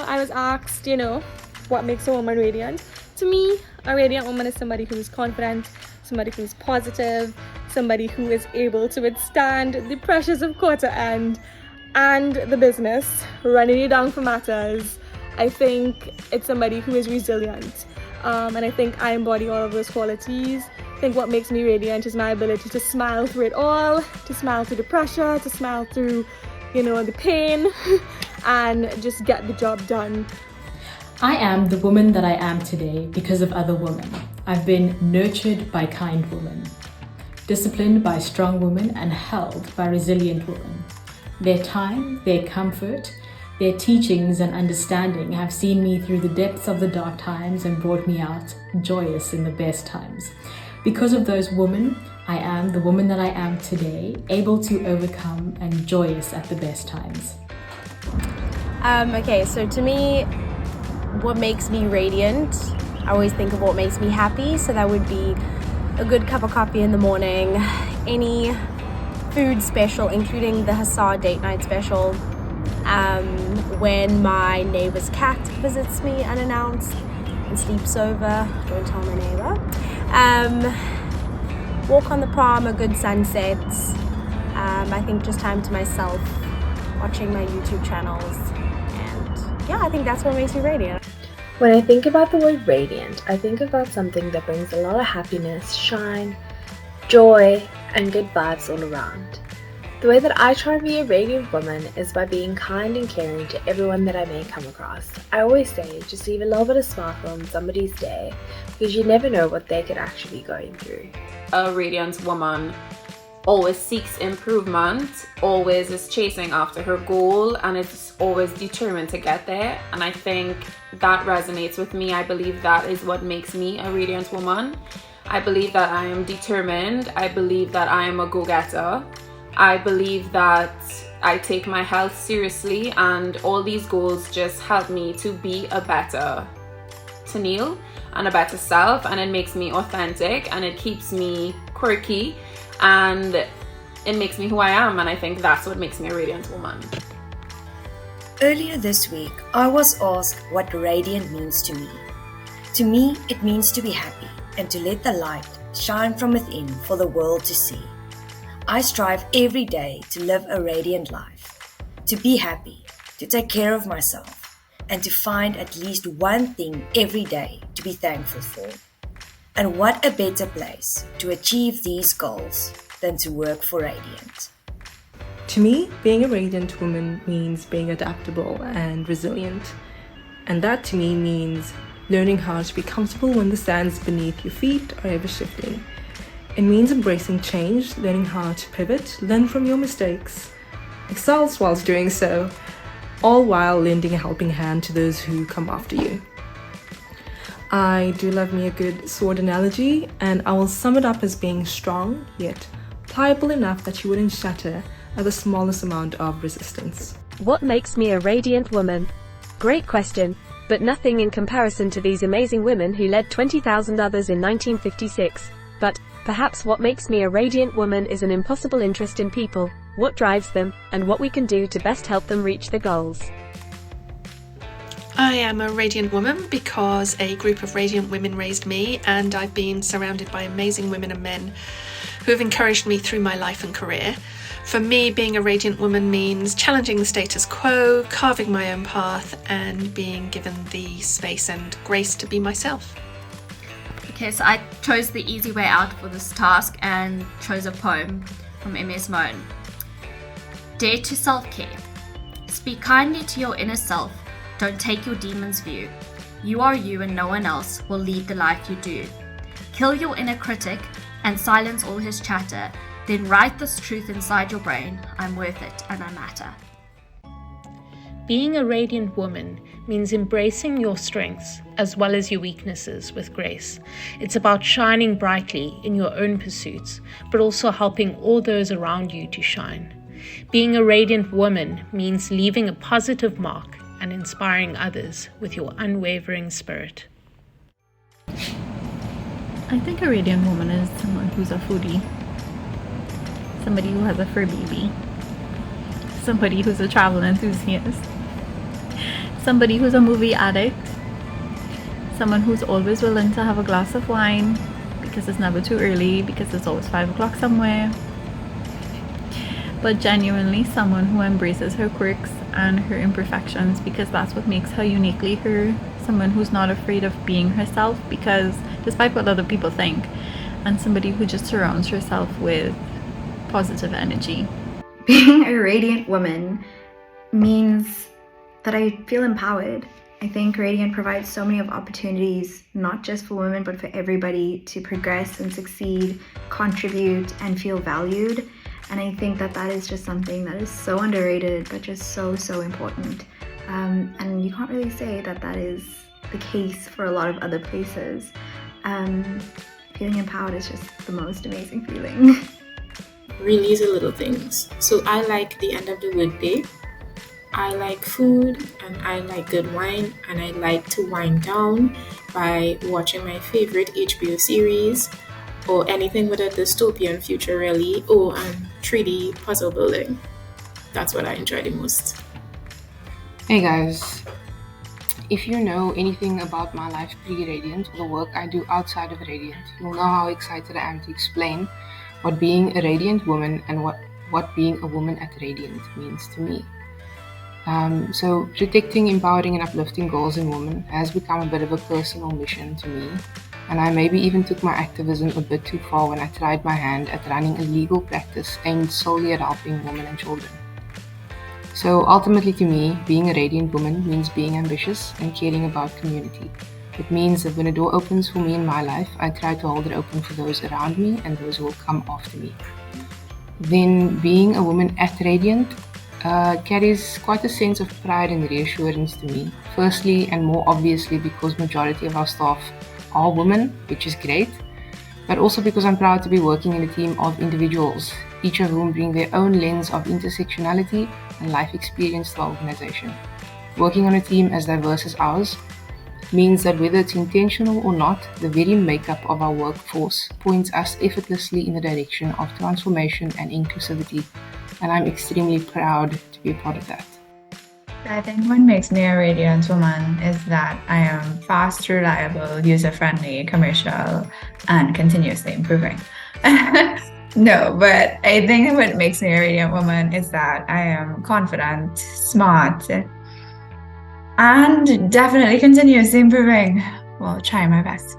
I was asked, what makes a woman radiant? To me, a radiant woman is somebody who's confident, somebody who's positive, somebody who is able to withstand the pressures of quarter end and the business, running you down for matters. I think it's somebody who is resilient. And I think I embody all of those qualities. I think what makes me radiant is my ability to smile through it all, to smile through the pressure, to smile through, the pain, and just get the job done. I am the woman that I am today because of other women. I've been nurtured by kind women, disciplined by strong women, and held by resilient women. Their time, their comfort, their teachings and understanding have seen me through the depths of the dark times and brought me out joyous in the best times. Because of those women, I am the woman that I am today, able to overcome and joyous at the best times. Okay, so to me, what makes me radiant, I always think of what makes me happy. So that would be a good cup of coffee in the morning, any food special, including the Hussar date night special, when my neighbor's cat visits me unannounced and sleeps over, don't tell my neighbor, walk on the prom, a good sunset, I think just time to myself, watching my YouTube channels, and I think that's what makes me radiant. When I think about the word radiant, I think about something that brings a lot of happiness, shine, joy, and good vibes all around. The way that I try and be a radiant woman is by being kind and caring to everyone that I may come across. I always say, just leave a little bit of sparkle on somebody's day, because you never know what they could actually be going through. A radiant woman always seeks improvement, always is chasing after her goal, and is always determined to get there. And I think that resonates with me. I believe that is what makes me a radiant woman. I believe that I am determined. I believe that I am a go-getter. I believe that I take my health seriously, and all these goals just help me to be a better Tennille and a better self, and it makes me authentic, and it keeps me quirky, and it makes me who I am, and I think that's what makes me a radiant woman. Earlier this week, I was asked what radiant means to me. To me, it means to be happy and to let the light shine from within for the world to see. I strive every day to live a radiant life, to be happy, to take care of myself, and to find at least one thing every day to be thankful for. And what a better place to achieve these goals than to work for Radiant. To me, being a radiant woman means being adaptable and resilient. And that to me means learning how to be comfortable when the sands beneath your feet are ever shifting. It means embracing change, learning how to pivot, learn from your mistakes, excel whilst doing so, all while lending a helping hand to those who come after you. I do love me a good sword analogy, and I will sum it up as being strong, yet pliable enough that you wouldn't shatter at the smallest amount of resistance. What makes me a radiant woman? Great question, but nothing in comparison to these amazing women who led 20,000 others in 1956. But perhaps what makes me a radiant woman is an impossible interest in people, what drives them, and what we can do to best help them reach their goals. I am a radiant woman because a group of radiant women raised me, and I've been surrounded by amazing women and men who have encouraged me through my life and career. For me, being a radiant woman means challenging the status quo, carving my own path, and being given the space and grace to be myself. Okay, so I chose the easy way out for this task and chose a poem from M.S. Moen. Dare to self-care. Speak kindly to your inner self. Don't take your demon's view. You are you and no one else will lead the life you do. Kill your inner critic and silence all his chatter. Then write this truth inside your brain. I'm worth it and I matter. Being a radiant woman means embracing your strengths as well as your weaknesses with grace. It's about shining brightly in your own pursuits, but also helping all those around you to shine. Being a radiant woman means leaving a positive mark and inspiring others with your unwavering spirit. I think a radiant woman is someone who's a foodie, somebody who has a fur baby, somebody who's a travel enthusiast, somebody who's a movie addict, someone who's always willing to have a glass of wine because it's never too early, because it's always 5 o'clock somewhere, but genuinely someone who embraces her quirks and her imperfections, because that's what makes her uniquely her. Someone who's not afraid of being herself, because despite what other people think, and somebody who just surrounds herself with positive energy. Being a radiant woman means that I feel empowered. I think Radiant provides so many of opportunities, not just for women, but for everybody to progress and succeed, contribute, and feel valued. And I think that that is just something that is so underrated, but just so important. And you can't really say that that is the case for a lot of other places. Feeling empowered is just the most amazing feeling. Really is the little things. So I like the end of the workday. I like food, and I like good wine, and I like to wind down by watching my favorite HBO series, or anything with a dystopian future really, or 3D puzzle building. That's what I enjoy the most. Hey guys, if you know anything about my life pre-Radiant or the work I do outside of Radiant, you'll know how excited I am to explain what being a Radiant woman and what being a woman at Radiant means to me. So protecting, empowering and uplifting girls and women has become a bit of a personal mission to me, and I maybe even took my activism a bit too far when I tried my hand at running a legal practice aimed solely at helping women and children. So ultimately to me, being a Radiant woman means being ambitious and caring about community. It means that when a door opens for me in my life, I try to hold it open for those around me and those who will come after me. Then being a woman at Radiant carries quite a sense of pride and reassurance to me. Firstly, and more obviously, because majority of our staff are women, which is great, but also because I'm proud to be working in a team of individuals, each of whom bring their own lens of intersectionality and life experience to our organization. Working on a team as diverse as ours means that whether it's intentional or not, the very makeup of our workforce points us effortlessly in the direction of transformation and inclusivity, and I'm extremely proud to be a part of that. I think what makes me a Radiant woman is that I am fast, reliable, user-friendly, commercial, and continuously improving. No, but I think what makes me a Radiant woman is that I am confident, smart, and definitely continuously improving. Well, trying my best.